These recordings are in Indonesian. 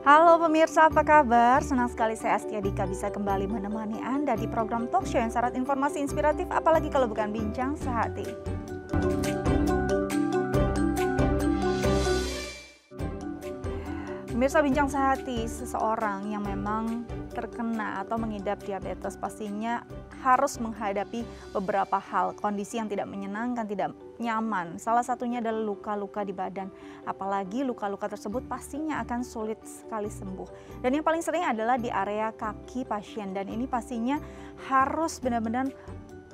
Halo pemirsa, apa kabar? Senang sekali saya Astia Dika bisa kembali menemani Anda di program talk show yang syarat informasi inspiratif, apalagi kalau bukan bincang sehati. Pemirsa, bincang sehati, seseorang yang memang terkena atau mengidap diabetes pastinya harus menghadapi beberapa hal, kondisi yang tidak menyenangkan, tidak nyaman. Salah satunya adalah luka-luka di badan. Apalagi luka-luka tersebut pastinya akan sulit sekali sembuh. Dan yang paling sering adalah di area kaki pasien, dan ini pastinya harus benar-benar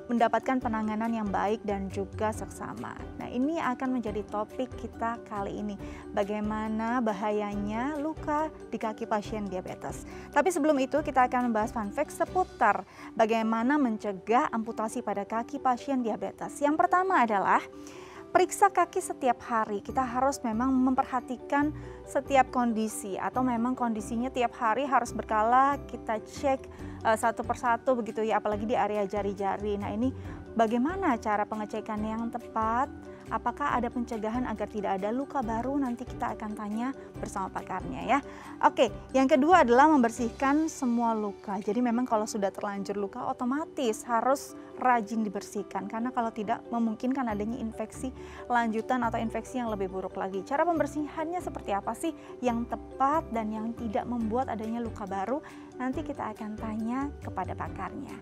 mendapatkan penanganan yang baik dan juga seksama. Nah, ini akan menjadi topik kita kali ini. Bagaimana bahayanya luka di kaki pasien diabetes. Tapi sebelum itu kita akan membahas fun fact seputar bagaimana mencegah amputasi pada kaki pasien diabetes. Yang pertama adalah periksa kaki setiap hari. Kita harus memang memperhatikan setiap kondisi, atau memang kondisinya tiap hari harus berkala kita cek satu persatu begitu ya, apalagi di area jari-jari. Nah, ini bagaimana cara pengecekan yang tepat? Apakah ada pencegahan agar tidak ada luka baru? Nanti kita akan tanya bersama pakarnya ya. Oke, yang kedua adalah membersihkan semua luka. Jadi memang kalau sudah terlanjur luka otomatis harus rajin dibersihkan, karena kalau tidak memungkinkan adanya infeksi lanjutan atau infeksi yang lebih buruk lagi. Cara pembersihannya seperti apa sih yang tepat dan yang tidak membuat adanya luka baru? Nanti kita akan tanya kepada pakarnya.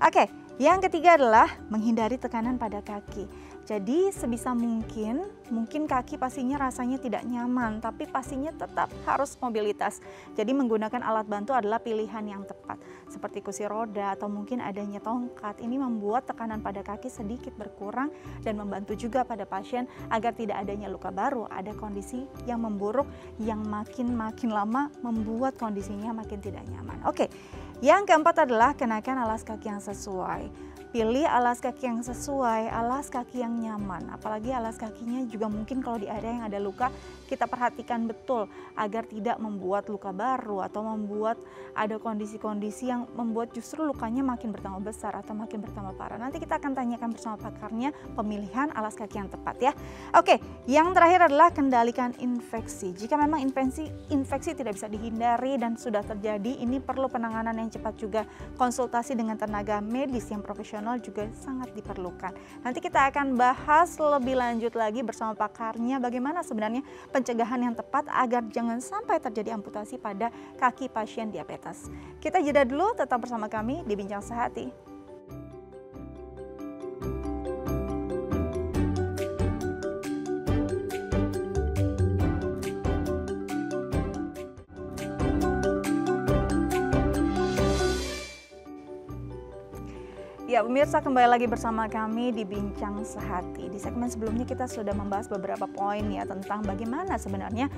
Oke, yang ketiga adalah menghindari tekanan pada kaki. Jadi sebisa mungkin kaki pastinya rasanya tidak nyaman, tapi pastinya tetap harus mobilitas. Jadi menggunakan alat bantu adalah pilihan yang tepat. Seperti kursi roda atau mungkin adanya tongkat. Ini membuat tekanan pada kaki sedikit berkurang dan membantu juga pada pasien agar tidak adanya luka baru. Ada kondisi yang memburuk yang makin lama membuat kondisinya makin tidak nyaman. Oke, yang keempat adalah kenakan alas kaki yang sesuai. Pilih alas kaki yang sesuai, alas kaki yang nyaman. Apalagi alas kakinya juga mungkin kalau di area yang ada luka, kita perhatikan betul agar tidak membuat luka baru atau membuat ada kondisi-kondisi yang membuat justru lukanya makin bertambah besar atau makin bertambah parah. Nanti kita akan tanyakan bersama pakarnya pemilihan alas kaki yang tepat ya. Oke, yang terakhir adalah kendalikan infeksi. Jika memang infeksi tidak bisa dihindari dan sudah terjadi, ini perlu penanganan yang cepat juga. Konsultasi dengan tenaga medis yang profesional juga sangat diperlukan. Nanti kita akan bahas lebih lanjut lagi bersama pakarnya bagaimana sebenarnya pencegahan yang tepat agar jangan sampai terjadi amputasi pada kaki pasien diabetes. Kita jeda dulu, tetap bersama kami di Bincang Sehati. Ya, pemirsa, kembali lagi bersama kami di Bincang Sehati. Di segmen sebelumnya kita sudah membahas beberapa poin ya tentang bagaimana sebenarnya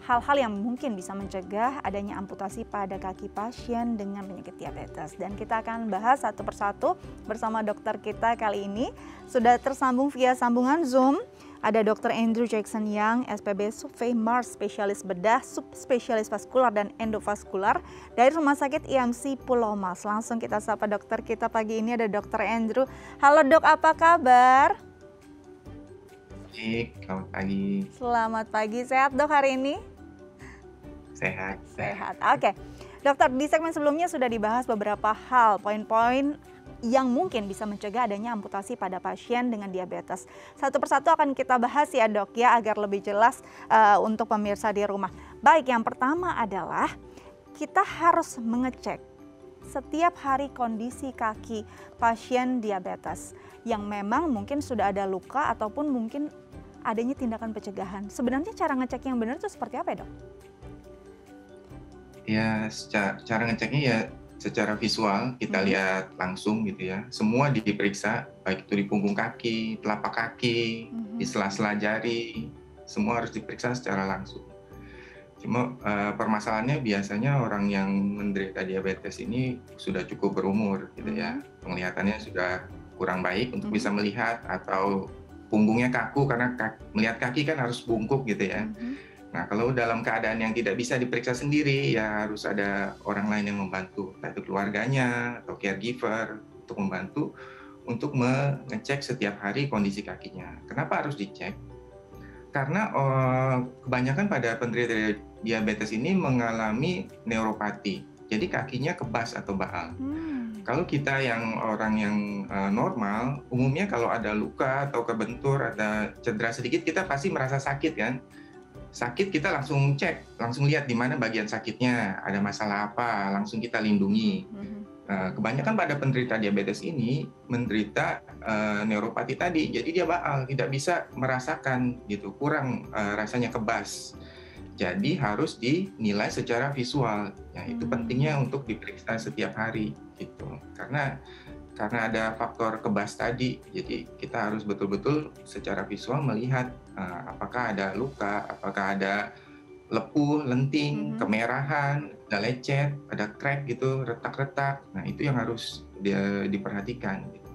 hal-hal yang mungkin bisa mencegah adanya amputasi pada kaki pasien dengan penyakit diabetes. Dan kita akan bahas satu persatu bersama dokter kita kali ini. Sudah tersambung via sambungan Zoom. Ada Dr. Andrew Jackson Young, SPB Survey Mars, spesialis bedah, subspesialis vaskular dan endovaskular dari Rumah Sakit IMC Pulau Mas. Langsung kita sapa dokter kita pagi ini, ada Dr. Andrew. Halo dok, apa kabar? Baik, selamat pagi. Selamat pagi, sehat dok hari ini? Sehat. Sehat, oke. Dokter, di segmen sebelumnya sudah dibahas beberapa hal, poin-poin yang mungkin bisa mencegah adanya amputasi pada pasien dengan diabetes. Satu persatu akan kita bahas ya dok ya, agar lebih jelas untuk pemirsa di rumah. Baik, yang pertama adalah kita harus mengecek setiap hari kondisi kaki pasien diabetes yang memang mungkin sudah ada luka ataupun mungkin adanya tindakan pencegahan. Sebenarnya cara ngecek yang benar itu seperti apa ya dok? Ya, cara ngeceknya ya secara visual, kita lihat langsung gitu ya. Semua diperiksa, baik itu di punggung kaki, telapak kaki, di sela-sela jari, semua harus diperiksa secara langsung. Cuma permasalahannya biasanya orang yang menderita diabetes ini sudah cukup berumur gitu ya. Penglihatannya sudah kurang baik untuk bisa melihat, atau punggungnya kaku karena melihat kaki kan harus bungkuk gitu ya. Nah, kalau dalam keadaan yang tidak bisa diperiksa sendiri, ya harus ada orang lain yang membantu, entah itu keluarganya atau caregiver, untuk membantu untuk mengecek setiap hari kondisi kakinya. Kenapa harus dicek? Karena kebanyakan pada penderita diabetes ini mengalami neuropati. Jadi kakinya kebas atau baal. Kalau kita yang orang yang normal, umumnya kalau ada luka atau kebentur, ada cedera sedikit, kita pasti merasa sakit kan. Sakit kita langsung cek, langsung lihat di mana bagian sakitnya, ada masalah apa, langsung kita lindungi. Kebanyakan pada penderita diabetes ini menderita neuropati tadi, jadi dia baal, tidak bisa merasakan gitu, kurang rasanya kebas. Jadi harus dinilai secara visual. Ya, itu pentingnya untuk diperiksa setiap hari gitu. Karena ada faktor kebas tadi, jadi kita harus betul-betul secara visual melihat apakah ada luka, apakah ada lepuh, lenting, kemerahan, ada lecet, ada crack gitu, retak-retak. Nah, itu yang harus diperhatikan. Gitu.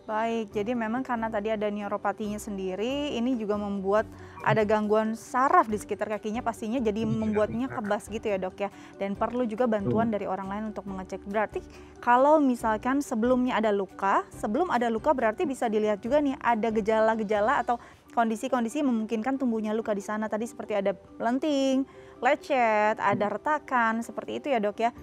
Baik, jadi memang karena tadi ada neuropatinya sendiri, ini juga membuat ada gangguan saraf di sekitar kakinya, pastinya jadi membuatnya kebas gitu ya dok ya. Dan perlu juga bantuan dari orang lain untuk mengecek. Berarti kalau misalkan sebelum ada luka berarti bisa dilihat juga nih ada gejala-gejala atau kondisi-kondisi memungkinkan tumbuhnya luka di sana. Tadi seperti ada lenting, lecet, ada retakan, seperti itu ya dok ya.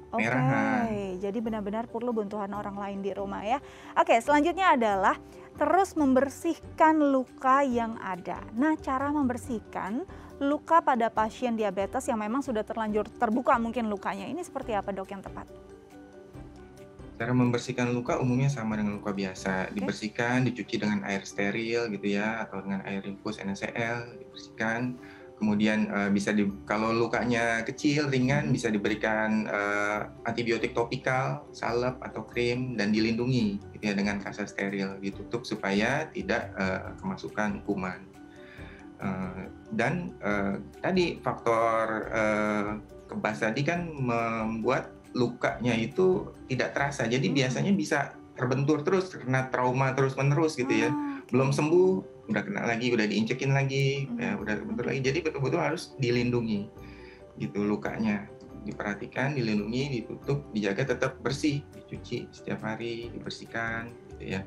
Oke, jadi benar-benar perlu bantuan orang lain di rumah ya. Oke, selanjutnya adalah terus membersihkan luka yang ada. Nah, cara membersihkan luka pada pasien diabetes yang memang sudah terlanjur terbuka mungkin lukanya, ini seperti apa dok yang tepat? Cara membersihkan luka umumnya sama dengan luka biasa. Dibersihkan, dicuci dengan air steril gitu ya, atau dengan air infus NaCl, dibersihkan. Kemudian kalau lukanya kecil, ringan, bisa diberikan antibiotik topikal, salep atau krim, dan dilindungi gitu ya, dengan kaca steril, ditutup supaya tidak kemasukan kuman. Dan tadi faktor kebas tadi kan membuat lukanya itu tidak terasa, jadi biasanya bisa terbentur terus karena trauma terus-menerus gitu ya. Belum sembuh, udah kena lagi, udah diincekin lagi, ya udah terbentur lagi. Jadi betul-betul harus dilindungi gitu lukanya, diperhatikan, dilindungi, ditutup, dijaga tetap bersih, dicuci setiap hari, dibersihkan gitu ya.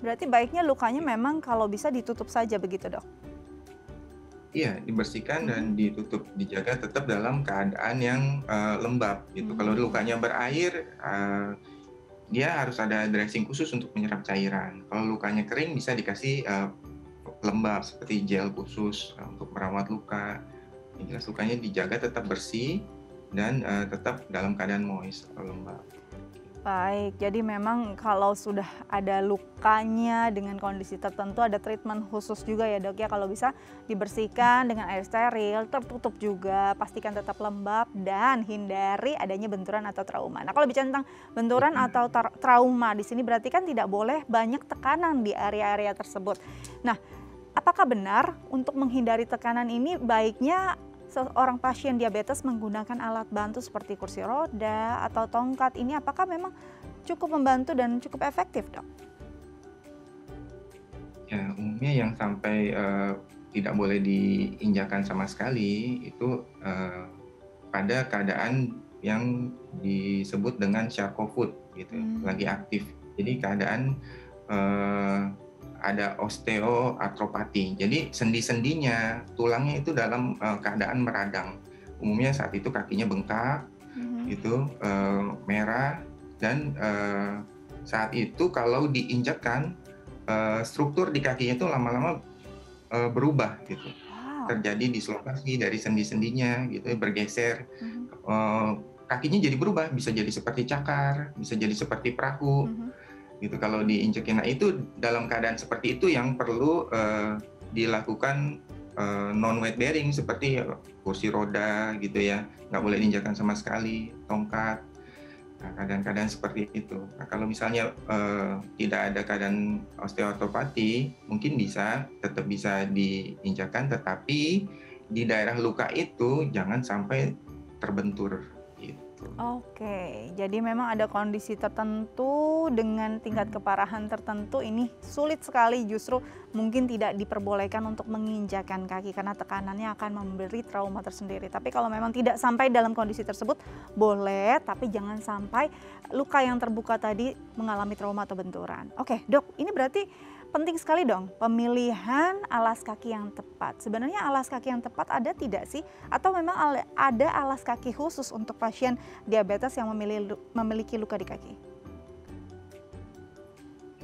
Berarti baiknya lukanya memang kalau bisa ditutup saja begitu dok? Iya, dibersihkan dan ditutup, dijaga tetap dalam keadaan yang lembab gitu. Kalau lukanya berair, dia harus ada dressing khusus untuk menyerap cairan. Kalau lukanya kering bisa dikasih lembab seperti gel khusus untuk merawat luka. Yang jelas lukanya dijaga tetap bersih dan tetap dalam keadaan moist atau lembab. Baik, jadi memang kalau sudah ada lukanya dengan kondisi tertentu ada treatment khusus juga ya dok ya, kalau bisa dibersihkan dengan air steril, tertutup juga, pastikan tetap lembab dan hindari adanya benturan atau trauma. Nah kalau bicara tentang benturan atau trauma di sini berarti kan tidak boleh banyak tekanan di area-area tersebut. Nah, apakah benar untuk menghindari tekanan ini baiknya seorang pasien diabetes menggunakan alat bantu seperti kursi roda atau tongkat, ini apakah memang cukup membantu dan cukup efektif dok? Ya, umumnya yang sampai tidak boleh diinjakan sama sekali itu pada keadaan yang disebut dengan Charcot gitu, lagi aktif. Jadi keadaan ada osteoartropati. Jadi sendi-sendinya, tulangnya itu dalam keadaan meradang. Umumnya saat itu kakinya bengkak, gitu, merah, dan saat itu kalau diinjakkan, struktur di kakinya itu lama-lama berubah, gitu. Terjadi dislokasi dari sendi-sendinya, gitu, bergeser. Kakinya jadi berubah, bisa jadi seperti cakar, bisa jadi seperti perahu. Gitu kalau diinjekin. Nah itu dalam keadaan seperti itu yang perlu dilakukan non weight bearing seperti kursi roda gitu ya, nggak boleh diinjakan sama sekali, tongkat. Nah, keadaan-keadaan seperti itu. Nah, kalau misalnya tidak ada keadaan osteoartropati, mungkin tetap bisa diinjakan, tetapi di daerah luka itu jangan sampai terbentur. Oke, jadi memang ada kondisi tertentu dengan tingkat keparahan tertentu ini sulit sekali, justru mungkin tidak diperbolehkan untuk menginjakan kaki karena tekanannya akan memberi trauma tersendiri. Tapi kalau memang tidak sampai dalam kondisi tersebut boleh, tapi jangan sampai luka yang terbuka tadi mengalami trauma atau benturan. Oke dok, ini berarti penting sekali dong pemilihan alas kaki yang tepat. Sebenarnya alas kaki yang tepat ada tidak sih? Atau memang ada alas kaki khusus untuk pasien diabetes yang memiliki luka di kaki?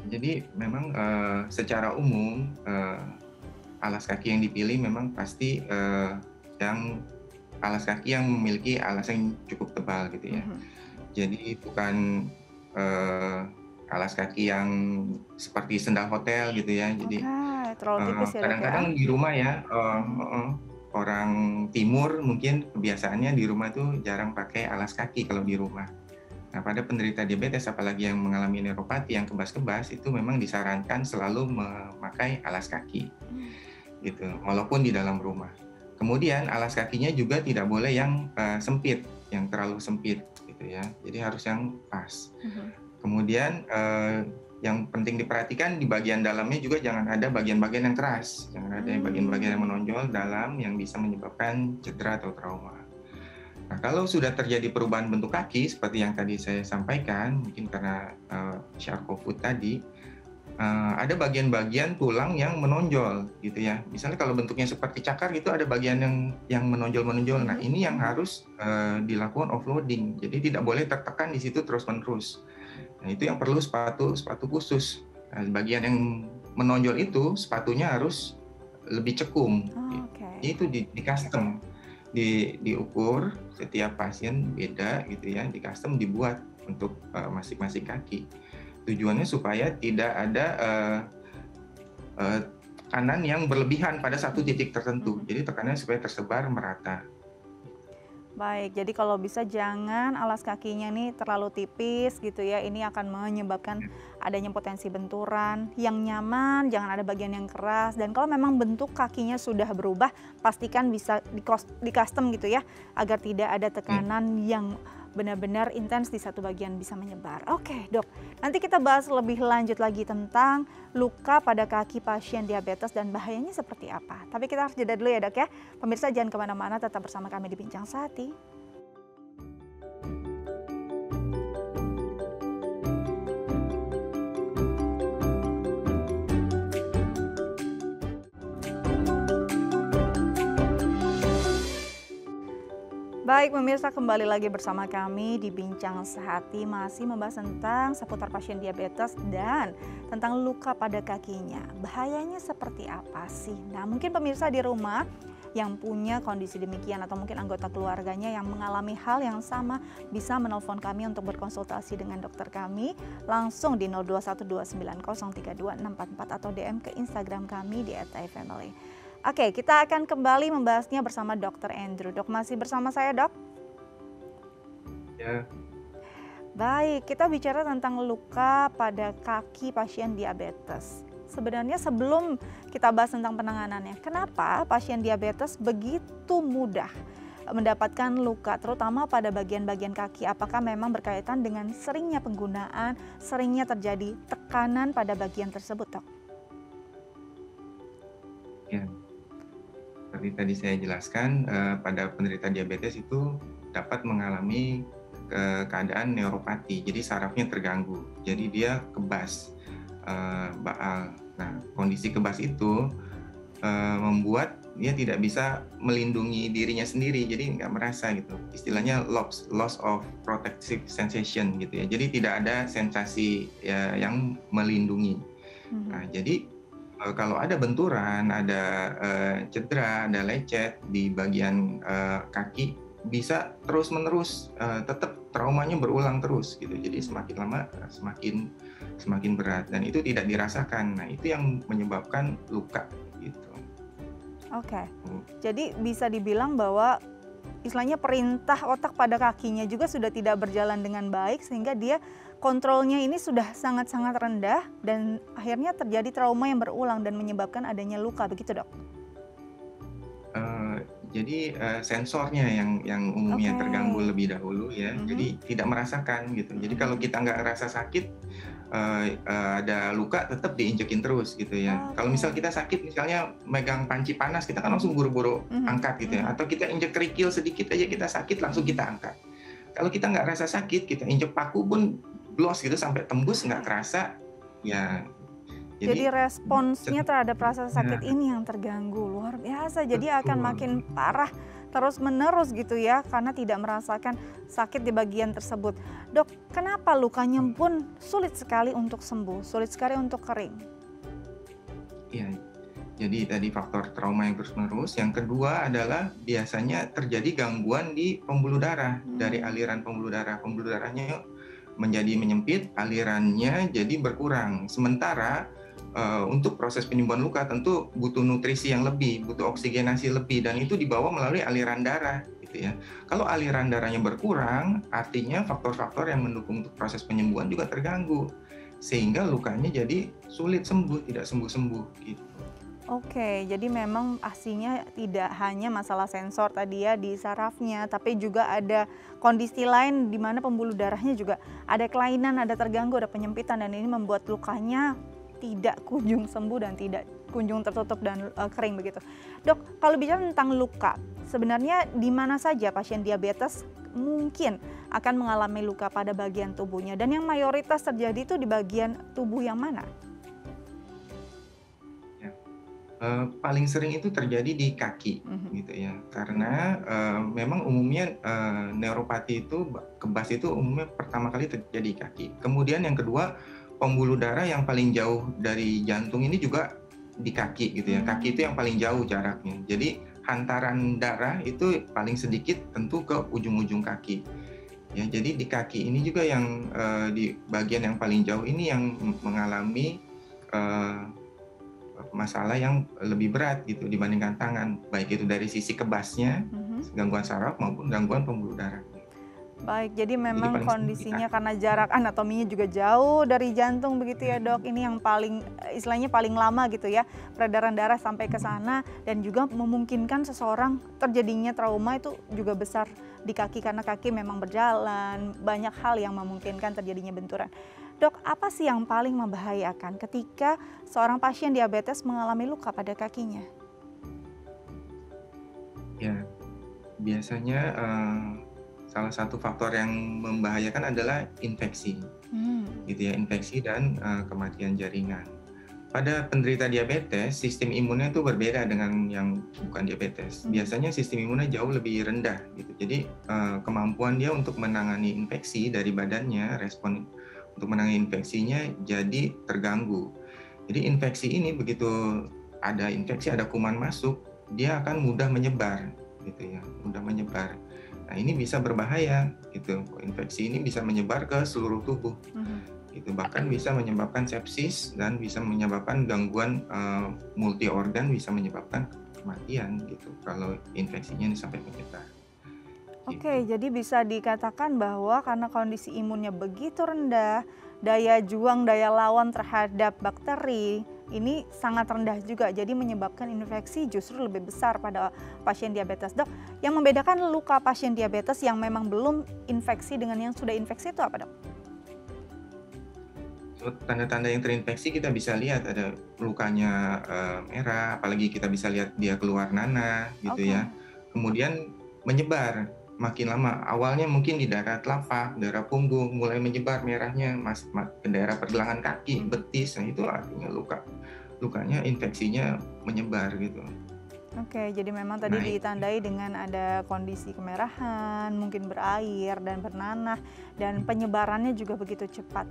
Jadi memang secara umum alas kaki yang dipilih memang pasti yang alas kaki yang memiliki alas yang cukup tebal gitu ya. Jadi bukan alas kaki yang seperti sendal hotel gitu ya. Jadi terlalu tipis ya, Dok, ya? kadang-kadang di rumah ya orang timur mungkin kebiasaannya di rumah tuh jarang pakai alas kaki kalau di rumah. Nah, pada penderita diabetes apalagi yang mengalami neuropati yang kebas-kebas itu memang disarankan selalu memakai alas kaki. Gitu, walaupun di dalam rumah. Kemudian alas kakinya juga tidak boleh yang sempit, yang terlalu sempit gitu ya. Jadi harus yang pas. Kemudian yang penting diperhatikan di bagian dalamnya juga jangan ada bagian-bagian yang keras, jangan ada bagian-bagian yang menonjol dalam yang bisa menyebabkan cedera atau trauma. Nah, kalau sudah terjadi perubahan bentuk kaki seperti yang tadi saya sampaikan, mungkin karena Charcot-Foot tadi, ada bagian-bagian tulang yang menonjol gitu ya. Misalnya kalau bentuknya seperti cakar gitu ada bagian yang menonjol-menonjol. Nah, ini yang harus dilakukan offloading. Jadi tidak boleh tertekan di situ terus-menerus. Nah, itu yang perlu sepatu khusus. Nah, bagian yang menonjol itu sepatunya harus lebih cekung. Itu di custom, diukur setiap pasien beda gitu ya, di custom dibuat untuk masing-masing kaki. Tujuannya supaya tidak ada tekanan yang berlebihan pada satu titik tertentu. Jadi tekanannya supaya tersebar merata. Baik, jadi kalau bisa jangan alas kakinya nih terlalu tipis gitu ya. Ini akan menyebabkan adanya potensi benturan. Yang nyaman, jangan ada bagian yang keras. Dan kalau memang bentuk kakinya sudah berubah, pastikan bisa di custom gitu ya, agar tidak ada tekanan yang benar-benar intens di satu bagian bisa menyebar. Oke, Dok. Nanti kita bahas lebih lanjut lagi tentang luka pada kaki pasien diabetes dan bahayanya seperti apa. Tapi kita harus jeda dulu ya, Dok ya. Pemirsa jangan kemana-mana, tetap bersama kami di Bincang Sehati. Baik pemirsa, kembali lagi bersama kami di Bincang Sehati, masih membahas tentang seputar pasien diabetes dan tentang luka pada kakinya. Bahayanya seperti apa sih? Nah, mungkin pemirsa di rumah yang punya kondisi demikian atau mungkin anggota keluarganya yang mengalami hal yang sama bisa menelpon kami untuk berkonsultasi dengan dokter kami langsung di 0212903244 atau DM ke Instagram kami di @ifamily. Oke, kita akan kembali membahasnya bersama Dr. Andrew. Dok, masih bersama saya, Dok? Ya. Baik, kita bicara tentang luka pada kaki pasien diabetes. Sebenarnya sebelum kita bahas tentang penanganannya, kenapa pasien diabetes begitu mudah mendapatkan luka, terutama pada bagian-bagian kaki? Apakah memang berkaitan dengan seringnya penggunaan, seringnya terjadi tekanan pada bagian tersebut, Dok? Ya. Seperti tadi saya jelaskan, pada penderita diabetes itu dapat mengalami keadaan neuropati, jadi sarafnya terganggu, jadi dia kebas, baal. Nah, kondisi kebas itu membuat dia tidak bisa melindungi dirinya sendiri, jadi nggak merasa gitu. Istilahnya loss of protective sensation gitu ya. Jadi tidak ada sensasi yang melindungi. Nah, jadi kalau ada benturan, ada cedera, ada lecet di bagian kaki, bisa terus-menerus tetap traumanya berulang terus gitu. Jadi semakin lama semakin berat dan itu tidak dirasakan. Nah, itu yang menyebabkan luka gitu. Oke. Jadi bisa dibilang bahwa istilahnya perintah otak pada kakinya juga sudah tidak berjalan dengan baik sehingga dia kontrolnya ini sudah sangat-sangat rendah dan akhirnya terjadi trauma yang berulang dan menyebabkan adanya luka, begitu, Dok? Jadi sensornya yang umumnya terganggu lebih dahulu ya, jadi tidak merasakan gitu. Jadi kalau kita nggak ngerasa sakit, ada luka tetap diinjekin terus gitu ya. Kalau misal kita sakit, misalnya megang panci panas, kita kan langsung buru-buru angkat gitu ya. Atau kita injek kerikil sedikit aja kita sakit, langsung kita angkat. Kalau kita nggak rasa sakit, kita injek paku pun blos gitu sampai tembus nggak kerasa, ya Jadi Jadi responsnya terhadap rasa sakit nah, ini yang terganggu, luar biasa. Jadi akan betul. makin parah terus-menerus gitu ya, karena tidak merasakan sakit di bagian tersebut. Dok, kenapa lukanya pun sulit sekali untuk sembuh, sulit sekali untuk kering? Iya. Jadi tadi faktor trauma yang terus-menerus. Yang kedua adalah biasanya terjadi gangguan di pembuluh darah, dari Hmm. aliran pembuluh darah. Pembuluh darahnya menjadi menyempit, alirannya jadi berkurang. Sementara untuk proses penyembuhan luka tentu butuh nutrisi yang lebih, butuh oksigenasi lebih, dan itu dibawa melalui aliran darah, gitu ya. Kalau aliran darahnya berkurang, artinya faktor-faktor yang mendukung untuk proses penyembuhan juga terganggu, sehingga lukanya jadi sulit sembuh, tidak sembuh-sembuh, gitu. Oke, jadi memang pastinya tidak hanya masalah sensor tadi ya di sarafnya, tapi juga ada kondisi lain di mana pembuluh darahnya juga ada kelainan, ada terganggu, ada penyempitan dan ini membuat lukanya tidak kunjung sembuh dan tidak kunjung tertutup dan kering begitu. Dok, kalau bicara tentang luka, sebenarnya di mana saja pasien diabetes mungkin akan mengalami luka pada bagian tubuhnya dan yang mayoritas terjadi itu di bagian tubuh yang mana? Ya. Paling sering itu terjadi di kaki, Mhm. gitu ya. Karena memang umumnya neuropati itu, kebas itu umumnya pertama kali terjadi di kaki. Kemudian yang kedua, pembuluh darah yang paling jauh dari jantung ini juga di kaki, gitu ya. Kaki itu yang paling jauh jaraknya. Jadi hantaran darah itu paling sedikit tentu ke ujung-ujung kaki. Ya, jadi di kaki ini juga yang di bagian yang paling jauh ini yang mengalami eh, masalah yang lebih berat gitu dibandingkan tangan, baik itu dari sisi kebasnya, Mhm. gangguan saraf maupun gangguan pembuluh darah. Baik, jadi Jadi memang paling sering di kondisinya kaki. karena jarak anatominya juga jauh dari jantung begitu ya dok. Ini yang paling istilahnya paling lama gitu ya peredaran darah sampai ke sana dan juga memungkinkan seseorang terjadinya trauma itu juga besar di kaki karena kaki memang berjalan, banyak hal yang memungkinkan terjadinya benturan. Dok, apa sih yang paling membahayakan ketika seorang pasien diabetes mengalami luka pada kakinya? Ya, biasanya salah satu faktor yang membahayakan adalah infeksi, Hmm. gitu ya, infeksi dan kematian jaringan. Pada penderita diabetes, sistem imunnya itu berbeda dengan yang bukan diabetes. Mhm. Biasanya sistem imunnya jauh lebih rendah, gitu. Jadi kemampuan dia untuk menangani infeksi dari badannya, respon untuk menangani infeksinya jadi terganggu. Jadi infeksi ini begitu ada infeksi, ada kuman masuk, dia akan mudah menyebar, gitu ya, mudah menyebar. Nah ini bisa berbahaya, gitu. Infeksi ini bisa menyebar ke seluruh tubuh. Mhm. Itu bahkan bisa menyebabkan sepsis dan bisa menyebabkan gangguan multi organ, bisa menyebabkan kematian gitu kalau infeksinya ini sampai menyebar gitu. Oke, jadi bisa dikatakan bahwa karena kondisi imunnya begitu rendah, daya juang, daya lawan terhadap bakteri ini sangat rendah juga. Jadi menyebabkan infeksi justru lebih besar pada pasien diabetes. Dok, yang membedakan luka pasien diabetes yang memang belum infeksi dengan yang sudah infeksi itu apa, Dok? So, tanda-tanda yang terinfeksi kita bisa lihat ada lukanya merah, apalagi kita bisa lihat dia keluar nanah gitu Oke. ya. Kemudian menyebar makin lama. Awalnya mungkin di daerah telapak, daerah punggung, mulai menyebar merahnya ke daerah pergelangan kaki, betis. Nah itu artinya lukanya infeksinya menyebar gitu. Oke, jadi memang tadi Naik. ditandai dengan ada kondisi kemerahan, mungkin berair dan bernanah, dan penyebarannya juga begitu cepat.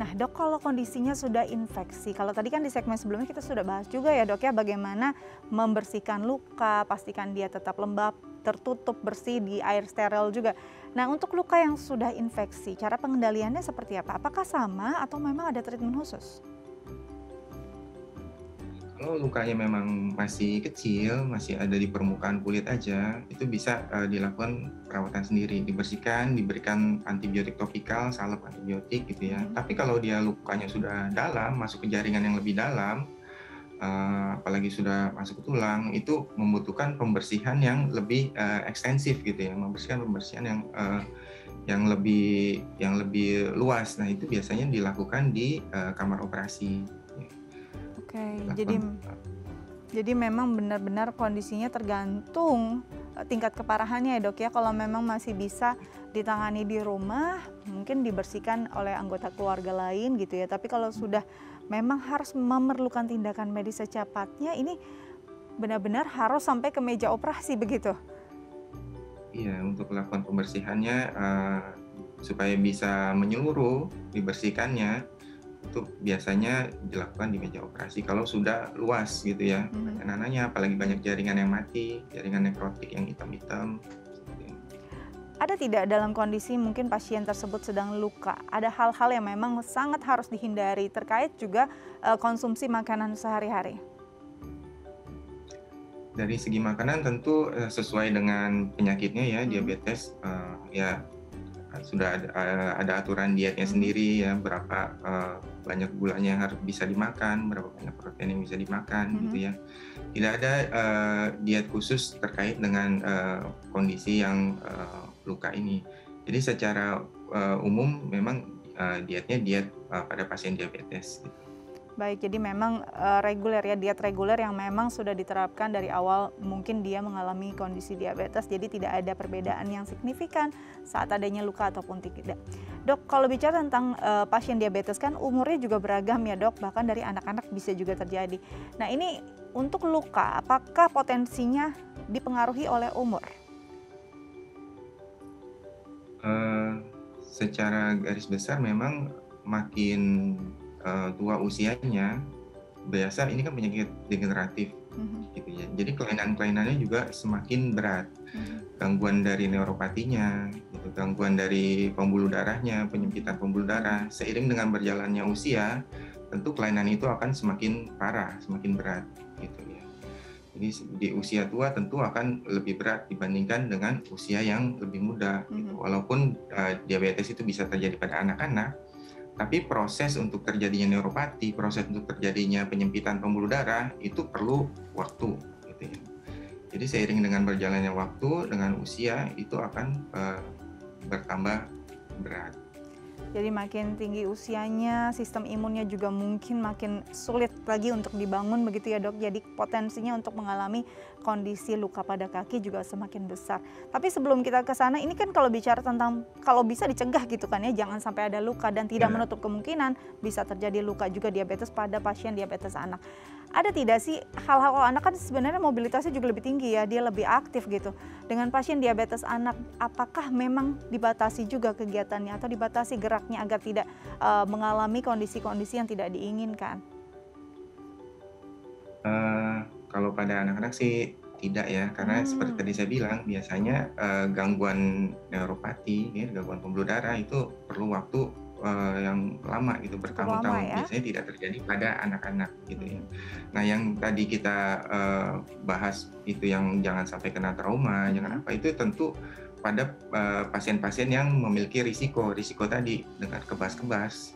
Nah dok, kalau kondisinya sudah infeksi, kalau tadi kan di segmen sebelumnya kita sudah bahas juga ya dok ya, bagaimana membersihkan luka, pastikan dia tetap lembab, tertutup, bersih di air steril juga. Nah untuk luka yang sudah infeksi, cara pengendaliannya seperti apa? Apakah sama atau memang ada treatment khusus? Kalau lukanya memang masih kecil, masih ada di permukaan kulit aja, itu bisa dilakukan perawatan sendiri, dibersihkan, diberikan antibiotik topikal, salep antibiotik gitu ya. Mhm. Tapi kalau dia lukanya sudah dalam, masuk ke jaringan yang lebih dalam, apalagi sudah masuk ke tulang, itu membutuhkan pembersihan yang lebih ekstensif gitu ya, membersihkan pembersihan yang lebih luas. Nah itu biasanya dilakukan di kamar operasi. Oke, Dilakukan jadi memang benar-benar kondisinya tergantung tingkat keparahannya ya dok ya. Kalau memang masih bisa ditangani di rumah, mungkin dibersihkan oleh anggota keluarga lain gitu ya. Tapi kalau sudah memang harus memerlukan tindakan medis secepatnya, ini benar-benar harus sampai ke meja operasi begitu? Iya, untuk melakukan pembersihannya supaya bisa menyeluruh, dibersihkannya itu biasanya dilakukan di meja operasi kalau sudah luas gitu ya nananya, apalagi banyak jaringan yang mati, jaringan nekrotik yang hitam-hitam. Ada tidak dalam kondisi mungkin pasien tersebut sedang luka, ada hal-hal yang memang sangat harus dihindari terkait juga konsumsi makanan sehari-hari? Dari segi makanan tentu sesuai dengan penyakitnya ya, diabetes ya sudah ada aturan dietnya sendiri ya, berapa banyak gulanya yang harus bisa dimakan, berapa banyak protein yang bisa dimakan gitu ya. Tidak ada diet khusus terkait dengan kondisi yang luka ini. Jadi secara umum memang dietnya diet pada pasien diabetes. Gitu. Baik, jadi memang reguler ya, diet reguler yang memang sudah diterapkan dari awal mungkin dia mengalami kondisi diabetes, jadi tidak ada perbedaan yang signifikan saat adanya luka ataupun tidak. Dok, kalau bicara tentang pasien diabetes kan umurnya juga beragam ya dok, bahkan dari anak-anak bisa juga terjadi. Nah ini untuk luka, apakah potensinya dipengaruhi oleh umur? Secara garis besar memang makin tua usianya, biasa ini kan penyakit degeneratif gitu ya. Jadi kelainan-kelainannya juga semakin berat. Gangguan dari neuropatinya, gitu, gangguan dari pembuluh darahnya, penyempitan pembuluh darah. Seiring dengan berjalannya usia, tentu kelainan itu akan semakin parah, semakin berat gitu ya. Jadi di usia tua tentu akan lebih berat dibandingkan dengan usia yang lebih muda. Gitu. Walaupun diabetes itu bisa terjadi pada anak-anak, tapi proses untuk terjadinya neuropati, proses untuk terjadinya penyempitan pembuluh darah itu perlu waktu, gitu ya. Jadi seiring dengan berjalannya waktu, dengan usia itu akan bertambah berat. Jadi makin tinggi usianya, sistem imunnya juga mungkin makin sulit lagi untuk dibangun begitu ya dok. Jadi potensinya untuk mengalami kondisi luka pada kaki juga semakin besar. Tapi sebelum kita ke sana, ini kan kalau bicara tentang kalau bisa dicegah gitu kan ya, jangan sampai ada luka dan tidak menutup kemungkinan bisa terjadi luka juga diabetes pada pasien diabetes anak. Ada tidak sih hal-hal, kalau anak kan sebenarnya mobilitasnya juga lebih tinggi ya, dia lebih aktif gitu. Dengan pasien diabetes anak, apakah memang dibatasi juga kegiatannya atau dibatasi geraknya agar tidak mengalami kondisi-kondisi yang tidak diinginkan? Kalau pada anak-anak sih tidak ya, karena seperti tadi saya bilang, biasanya gangguan neuropati, ya, gangguan pembuluh darah itu perlu waktu yang lama gitu, bertahun-tahun. Ya? Biasanya tidak terjadi pada anak-anak gitu ya. Nah yang tadi kita bahas itu yang jangan sampai kena trauma, jangan apa, itu tentu pada pasien-pasien yang memiliki risiko tadi dengan kebas-kebas,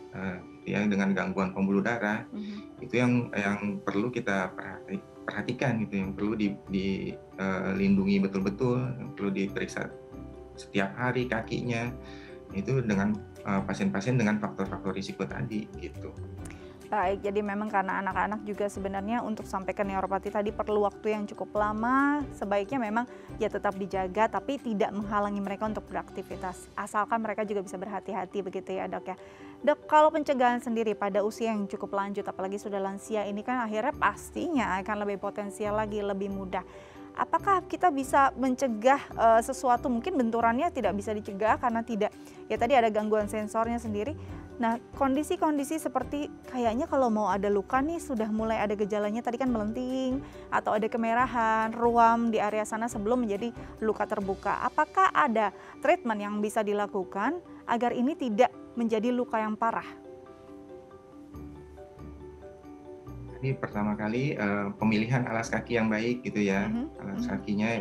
ya, dengan gangguan pembuluh darah, itu yang perlu kita perhatikan gitu, yang perlu dilindungi betul-betul, yang perlu diperiksa setiap hari kakinya, itu dengan pasien-pasien dengan faktor-faktor risiko tadi gitu. Baik, jadi memang karena anak-anak juga sebenarnya untuk sampai ke neuropati tadi perlu waktu yang cukup lama, sebaiknya memang ya tetap dijaga tapi tidak menghalangi mereka untuk beraktivitas. Asalkan mereka juga bisa berhati-hati begitu ya dok ya. Dok, kalau pencegahan sendiri pada usia yang cukup lanjut, apalagi sudah lansia ini kan akhirnya pastinya akan lebih potensial lagi, lebih mudah. Apakah kita bisa mencegah sesuatu, mungkin benturannya tidak bisa dicegah karena tidak, ya tadi ada gangguan sensornya sendiri. Nah kondisi-kondisi seperti kayaknya kalau mau ada luka nih sudah mulai ada gejalanya tadi kan melenting atau ada kemerahan, ruam di area sana sebelum menjadi luka terbuka. Apakah ada treatment yang bisa dilakukan agar ini tidak menjadi luka yang parah? Jadi pertama kali pemilihan alas kaki yang baik gitu ya, alas kakinya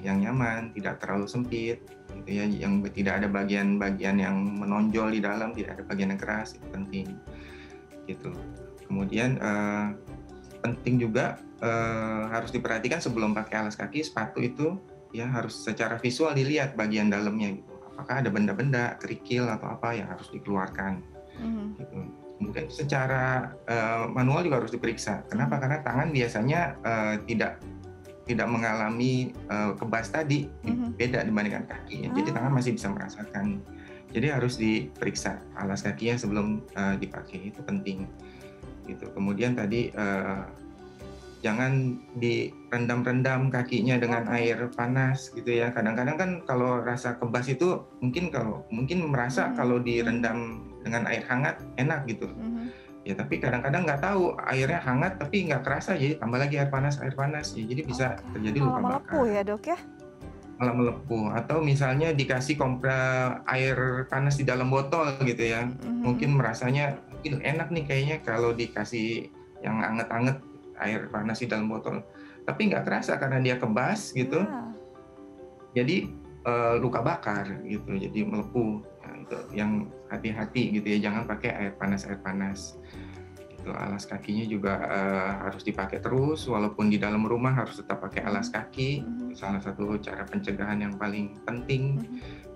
yang nyaman, tidak terlalu sempit gitu ya, yang tidak ada bagian-bagian yang menonjol di dalam, tidak ada bagian yang keras, itu penting gitu. Kemudian penting juga harus diperhatikan sebelum pakai alas kaki, sepatu itu ya harus secara visual dilihat bagian dalamnya gitu. Apakah ada benda-benda, kerikil atau apa yang harus dikeluarkan gitu. Kemudian secara manual juga harus diperiksa. Kenapa? Karena tangan biasanya tidak mengalami kebas tadi, beda dibandingkan kaki. Jadi tangan masih bisa merasakan. Jadi harus diperiksa alas kakinya sebelum dipakai, itu penting. gitu. Kemudian tadi jangan direndam-rendam kakinya dengan air panas gitu ya. Kadang-kadang kan kalau rasa kebas itu mungkin merasa kalau direndam dengan air hangat enak gitu. Ya tapi kadang-kadang nggak tahu airnya hangat tapi nggak kerasa, jadi tambah lagi air panas ya, jadi bisa terjadi luka Malah melepuh bakar. ya dok ya? Malah melepuh, atau misalnya dikasih air panas di dalam botol gitu ya, mungkin merasanya mungkin enak nih kayaknya kalau dikasih yang anget-anget air panas di dalam botol, tapi nggak kerasa karena dia kebas gitu, jadi luka bakar gitu, jadi melepuh. Nah, itu yang hati-hati gitu ya, jangan pakai air panas. Gitu. Alas kakinya juga harus dipakai terus, walaupun di dalam rumah harus tetap pakai alas kaki. Itu salah satu cara pencegahan yang paling penting.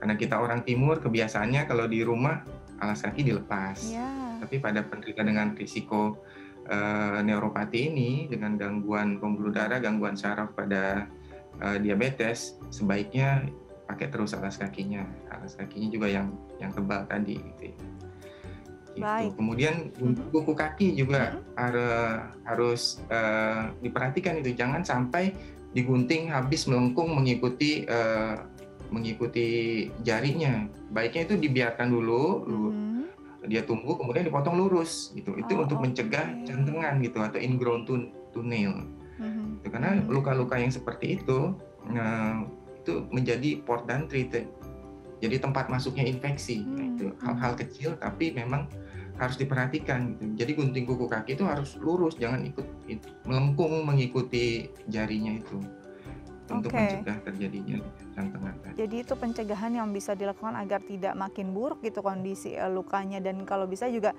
Karena kita orang timur kebiasaannya kalau di rumah alas kaki dilepas. Tapi pada penderita dengan risiko neuropati ini, dengan gangguan pembuluh darah, gangguan saraf pada diabetes, sebaiknya pakai terus alas kakinya. Alas kakinya juga yang tebal tadi gitu ya. Gitu. Kemudian kuku kaki juga harus diperhatikan itu, jangan sampai digunting habis melengkung mengikuti jarinya. Baiknya itu dibiarkan dulu, dia tumbuh kemudian dipotong lurus gitu. Itu untuk mencegah cantengan gitu atau ingrown toenail. Karena luka-luka yang seperti itu menjadi port d'entrée, jadi tempat masuknya infeksi. Nah, itu hal-hal kecil tapi memang harus diperhatikan gitu. Jadi gunting kuku kaki itu harus lurus, jangan melengkung mengikuti jarinya itu untuk mencegah terjadinya cantengan. Jadi itu pencegahan yang bisa dilakukan agar tidak makin buruk gitu kondisi lukanya, dan kalau bisa juga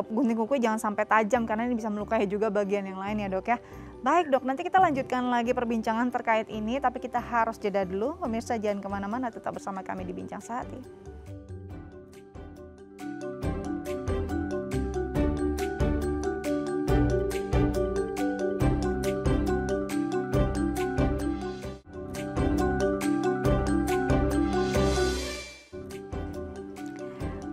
gunting kuku jangan sampai tajam karena ini bisa melukai juga bagian yang lain ya dok ya. Baik dok, nanti kita lanjutkan lagi perbincangan terkait ini, tapi kita harus jeda dulu. Pemirsa jangan kemana-mana, tetap bersama kami di Bincang Sehati.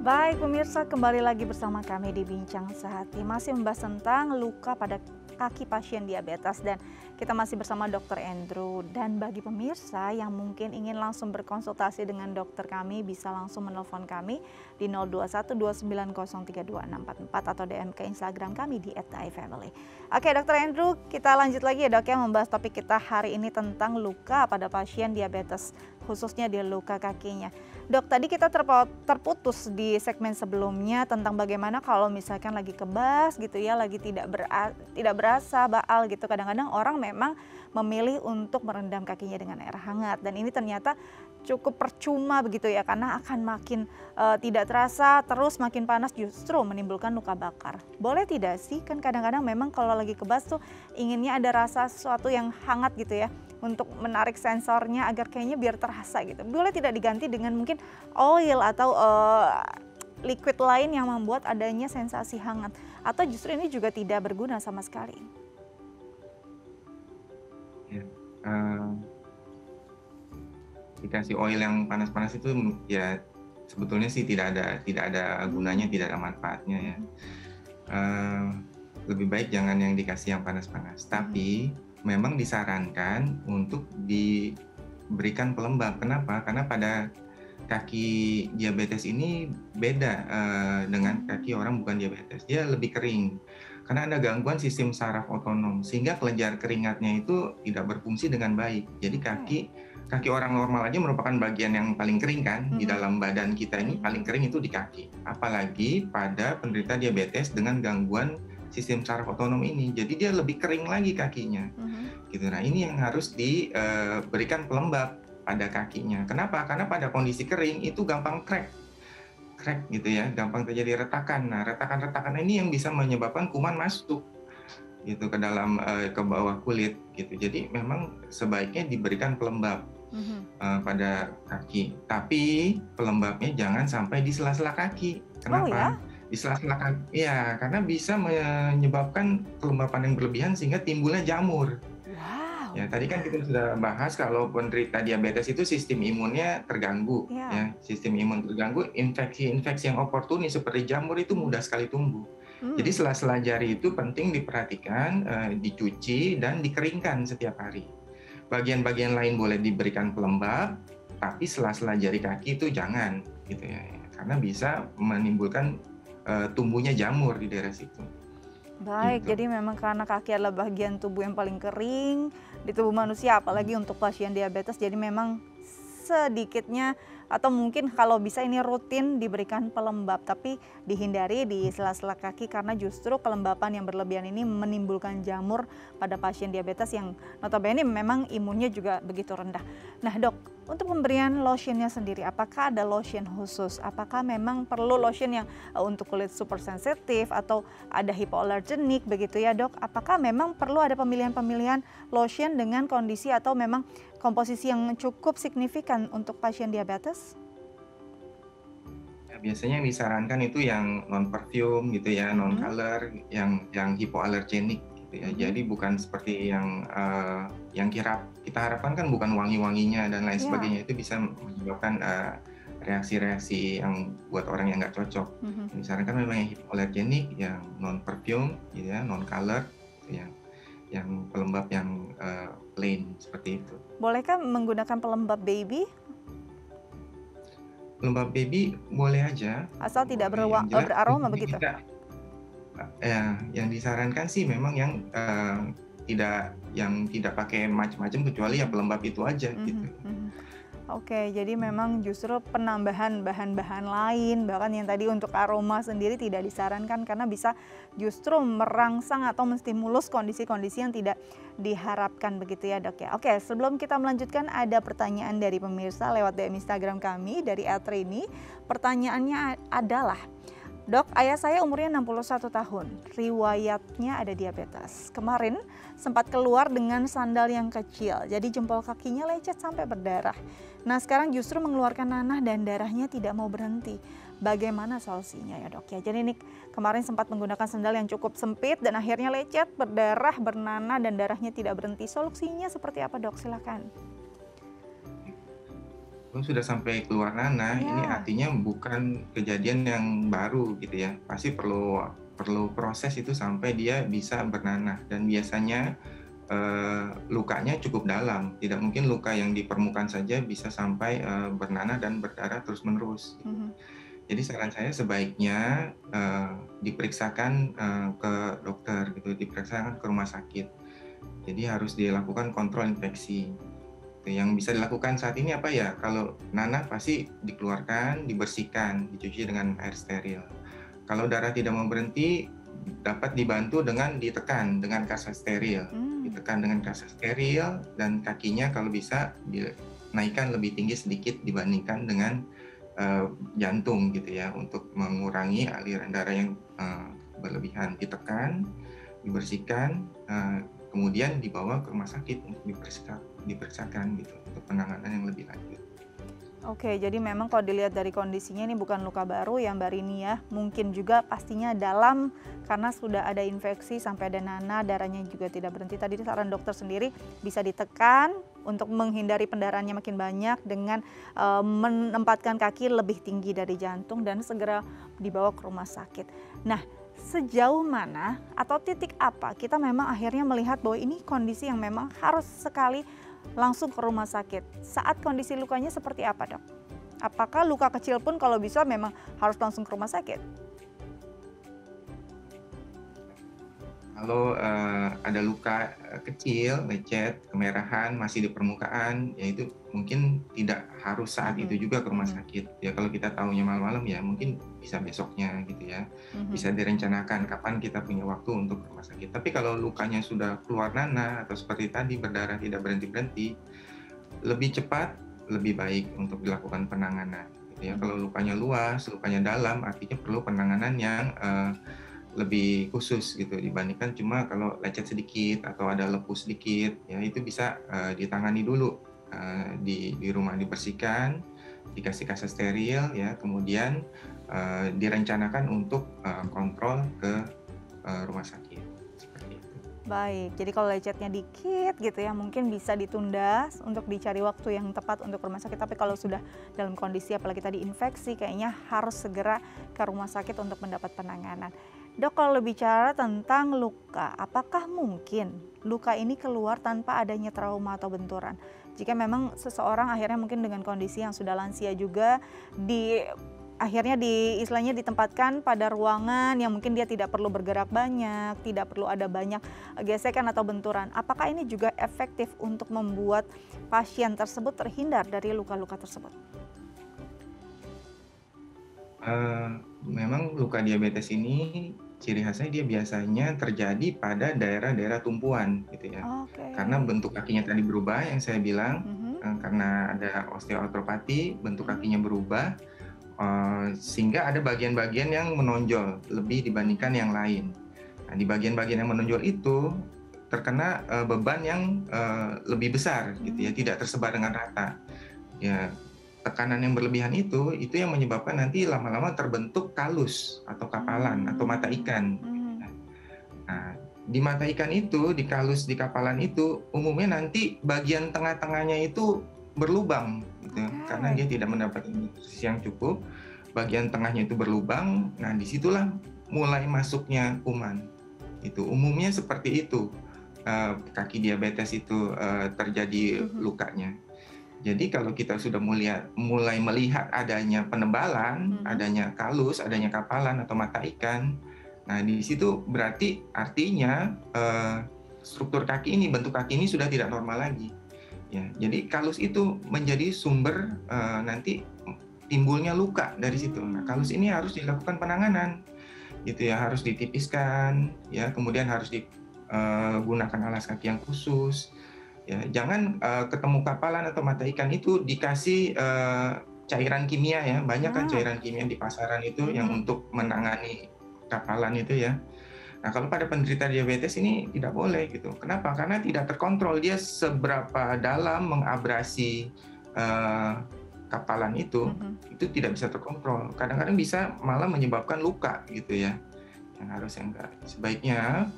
Baik pemirsa, kembali lagi bersama kami di Bincang Sehati, masih membahas tentang luka pada kaki pasien diabetes, dan kita masih bersama Dr. Andrew. Dan bagi pemirsa yang mungkin ingin langsung berkonsultasi dengan dokter kami, bisa langsung menelpon kami di 0212903244 atau DM ke Instagram kami di @daifamily. Oke Dr. Andrew, kita lanjut lagi ya dok ya, membahas topik kita hari ini tentang luka pada pasien diabetes, khususnya di luka kakinya. Dok, tadi kita terputus di segmen sebelumnya tentang bagaimana kalau misalkan lagi kebas gitu ya, lagi tidak berasa baal gitu. Kadang-kadang orang memang memilih untuk merendam kakinya dengan air hangat, dan ini ternyata cukup percuma begitu ya, karena akan makin tidak terasa, terus makin panas, justru menimbulkan luka bakar. Boleh tidak sih, kan kadang-kadang memang kalau lagi kebas tuh inginnya ada rasa sesuatu yang hangat gitu ya, untuk menarik sensornya agar kayaknya biar terasa gitu. Boleh tidak diganti dengan mungkin oil atau liquid lain yang membuat adanya sensasi hangat, atau justru ini juga tidak berguna sama sekali? Ya, dikasih oil yang panas-panas itu ya sebetulnya sih tidak ada gunanya, tidak ada manfaatnya ya. Lebih baik jangan yang dikasih yang panas-panas. Tapi memang disarankan untuk diberikan pelembab. Kenapa? Karena pada kaki diabetes ini beda dengan kaki orang bukan diabetes. Dia lebih kering karena ada gangguan sistem saraf otonom, sehingga kelenjar keringatnya itu tidak berfungsi dengan baik. Jadi kaki orang normal aja merupakan bagian yang paling kering kan, di dalam badan kita ini paling kering itu di kaki. Apalagi pada penderita diabetes dengan gangguan sistem saraf otonom ini, jadi dia lebih kering lagi kakinya. Gitu. Nah ini yang harus diberikan pelembab pada kakinya. Kenapa? Karena pada kondisi kering itu gampang crack gitu ya, gampang terjadi retakan. Nah retakan-retakan ini yang bisa menyebabkan kuman masuk gitu ke dalam ke bawah kulit gitu. Jadi memang sebaiknya diberikan pelembab pada kaki. Tapi pelembabnya jangan sampai di sela-sela kaki. Kenapa? Oh ya? Di sela-sela kaki, ya karena bisa menyebabkan kelembapan yang berlebihan sehingga timbulnya jamur. Ya, tadi kan kita sudah bahas kalau penderita diabetes itu sistem imunnya terganggu, ya. Sistem imun terganggu, infeksi-infeksi yang oportunis seperti jamur itu mudah sekali tumbuh. Jadi sela-sela jari itu penting diperhatikan, dicuci dan dikeringkan setiap hari. Bagian-bagian lain boleh diberikan pelembab, tapi sela-sela jari kaki itu jangan, gitu ya, karena bisa menimbulkan tumbuhnya jamur di daerah situ. Baik, Gitu. jadi memang karena kaki adalah bagian tubuh yang paling kering di tubuh manusia, apalagi untuk pasien diabetes, jadi memang sedikitnya atau mungkin kalau bisa ini rutin diberikan pelembab, tapi dihindari di sela-sela kaki karena justru kelembapan yang berlebihan ini menimbulkan jamur pada pasien diabetes yang notabene memang imunnya juga begitu rendah. Nah dok, untuk pemberian lotionnya sendiri, apakah ada lotion khusus? Apakah memang perlu lotion yang untuk kulit super sensitif atau ada hipoalergenik begitu ya dok? Apakah memang perlu ada pemilihan-pemilihan lotion dengan kondisi atau memang komposisi yang cukup signifikan untuk pasien diabetes? Ya, biasanya yang disarankan itu yang non perfume gitu ya, non color, yang hipoalergenik gitu ya. Jadi bukan seperti yang kita harapkan kan bukan wangi-wanginya dan lain sebagainya, itu bisa menyebabkan reaksi-reaksi yang buat orang yang nggak cocok. Disarankan memang yang hipoalergenik, yang non perfume gitu ya, non color, yang pelembab yang plain seperti itu. Bolehkah menggunakan pelembab baby? Pelembab baby boleh aja. Asal tidak Jelas, beraroma begitu? Yang disarankan sih memang yang tidak pakai macam-macam kecuali ya pelembab itu aja gitu. Oke, jadi memang justru penambahan bahan-bahan lain, bahkan yang tadi untuk aroma sendiri tidak disarankan karena bisa justru merangsang atau menstimulus kondisi-kondisi yang tidak diharapkan begitu ya dok ya. Oke, sebelum kita melanjutkan ada pertanyaan dari pemirsa lewat DM Instagram kami dari @rini. Pertanyaannya adalah, dok, ayah saya umurnya 61 tahun, riwayatnya ada diabetes. Kemarin sempat keluar dengan sandal yang kecil, jadi jempol kakinya lecet sampai berdarah. Nah sekarang justru mengeluarkan nanah dan darahnya tidak mau berhenti. Bagaimana solusinya ya dok ya? Jadi ini kemarin sempat menggunakan sandal yang cukup sempit dan akhirnya lecet, berdarah, bernanah dan darahnya tidak berhenti. Solusinya seperti apa dok? Silakan. Sudah sampai keluar nanah, ini artinya bukan kejadian yang baru gitu ya. Pasti perlu proses itu sampai dia bisa bernanah, dan biasanya lukanya cukup dalam. Tidak mungkin luka yang di permukaan saja bisa sampai bernanah dan berdarah terus-menerus. Jadi saran saya sebaiknya diperiksakan ke dokter gitu, diperiksakan ke rumah sakit. Jadi harus dilakukan kontrol infeksi. Yang bisa dilakukan saat ini apa ya? Kalau nanah pasti dikeluarkan, dibersihkan, dicuci dengan air steril. Kalau darah tidak mau berhenti, dapat dibantu dengan ditekan dengan kasa steril. Ditekan dengan kasa steril dan kakinya kalau bisa dinaikkan lebih tinggi sedikit dibandingkan dengan jantung gitu ya, untuk mengurangi aliran darah yang berlebihan. Ditekan, dibersihkan, kemudian dibawa ke rumah sakit untuk diperiksakan gitu untuk penanganan yang lebih lanjut. Oke, jadi memang kalau dilihat dari kondisinya ini bukan luka baru ya Mbak Rini ya. Mungkin juga pastinya dalam karena sudah ada infeksi sampai ada nanah, darahnya juga tidak berhenti. Tadi saran dokter sendiri bisa ditekan untuk menghindari pendarahannya makin banyak dengan menempatkan kaki lebih tinggi dari jantung dan segera dibawa ke rumah sakit. Nah, sejauh mana atau titik apa kita memang akhirnya melihat bahwa ini kondisi yang memang harus sekali langsung ke rumah sakit? Saat kondisi lukanya seperti apa dok? Apakah luka kecil pun kalau bisa memang harus langsung ke rumah sakit? Kalau ada luka kecil, lecet, kemerahan, masih di permukaan, ya itu mungkin tidak harus saat itu juga ke rumah sakit. Ya kalau kita tahunya malam-malam ya mungkin bisa besoknya gitu ya. Bisa direncanakan kapan kita punya waktu untuk ke rumah sakit. Tapi kalau lukanya sudah keluar nanah atau seperti tadi berdarah tidak berhenti-berhenti, lebih cepat, lebih baik untuk dilakukan penanganan. Gitu ya. Kalau lukanya luas, lukanya dalam, artinya perlu penanganan yang lebih khusus gitu dibandingkan cuma kalau lecet sedikit atau ada lepu sedikit, ya itu bisa ditangani dulu di rumah, dibersihkan, dikasih kasa steril ya, kemudian direncanakan untuk kontrol ke rumah sakit seperti itu. Baik, jadi kalau lecetnya dikit gitu ya mungkin bisa ditunda untuk dicari waktu yang tepat untuk rumah sakit. Tapi kalau sudah dalam kondisi apalagi tadi infeksi, kayaknya harus segera ke rumah sakit untuk mendapat penanganan. Dok, kalau bicara tentang luka, apakah mungkin luka ini keluar tanpa adanya trauma atau benturan? Jika memang seseorang akhirnya mungkin dengan kondisi yang sudah lansia juga akhirnya istilahnya ditempatkan pada ruangan yang mungkin dia tidak perlu bergerak banyak, tidak perlu ada banyak gesekan atau benturan. Apakah ini juga efektif untuk membuat pasien tersebut terhindar dari luka-luka tersebut? Memang luka diabetes ini ciri khasnya dia biasanya terjadi pada daerah-daerah tumpuan gitu ya. Oke. Karena bentuk kakinya tadi berubah yang saya bilang, Mhm. karena ada osteoartropati, bentuk kakinya berubah, sehingga ada bagian-bagian yang menonjol lebih dibandingkan yang lain. Nah, di bagian-bagian yang menonjol itu terkena beban yang lebih besar gitu ya, tidak tersebar dengan rata. Ya, tekanan yang berlebihan itu yang menyebabkan nanti lama-lama terbentuk kalus atau kapalan atau mata ikan. Nah, di mata ikan itu, di kalus, di kapalan itu, umumnya nanti bagian tengah-tengahnya itu berlubang, gitu. Karena dia tidak mendapatkan nutrisi yang cukup, bagian tengahnya itu berlubang. Nah, disitulah mulai masuknya kuman. Itu umumnya seperti itu. Kaki diabetes itu terjadi lukanya. Jadi kalau kita sudah mulai melihat adanya penebalan, adanya kalus, adanya kapalan atau mata ikan, nah di situ berarti artinya struktur kaki ini, bentuk kaki ini sudah tidak normal lagi. Ya, jadi kalus itu menjadi sumber nanti timbulnya luka dari situ. Nah, kalus ini harus dilakukan penanganan, gitu ya, harus ditipiskan, ya, kemudian harus digunakan alas kaki yang khusus. Ya, jangan ketemu kapalan atau mata ikan itu dikasih cairan kimia ya. Banyak kan cairan kimia di pasaran itu yang untuk menangani kapalan itu ya. Nah, kalau pada penderita diabetes ini tidak boleh gitu. Kenapa? Karena tidak terkontrol dia seberapa dalam mengabrasi kapalan itu tidak bisa terkontrol. Kadang-kadang bisa malah menyebabkan luka gitu ya. Yang harusnya enggak. Sebaiknya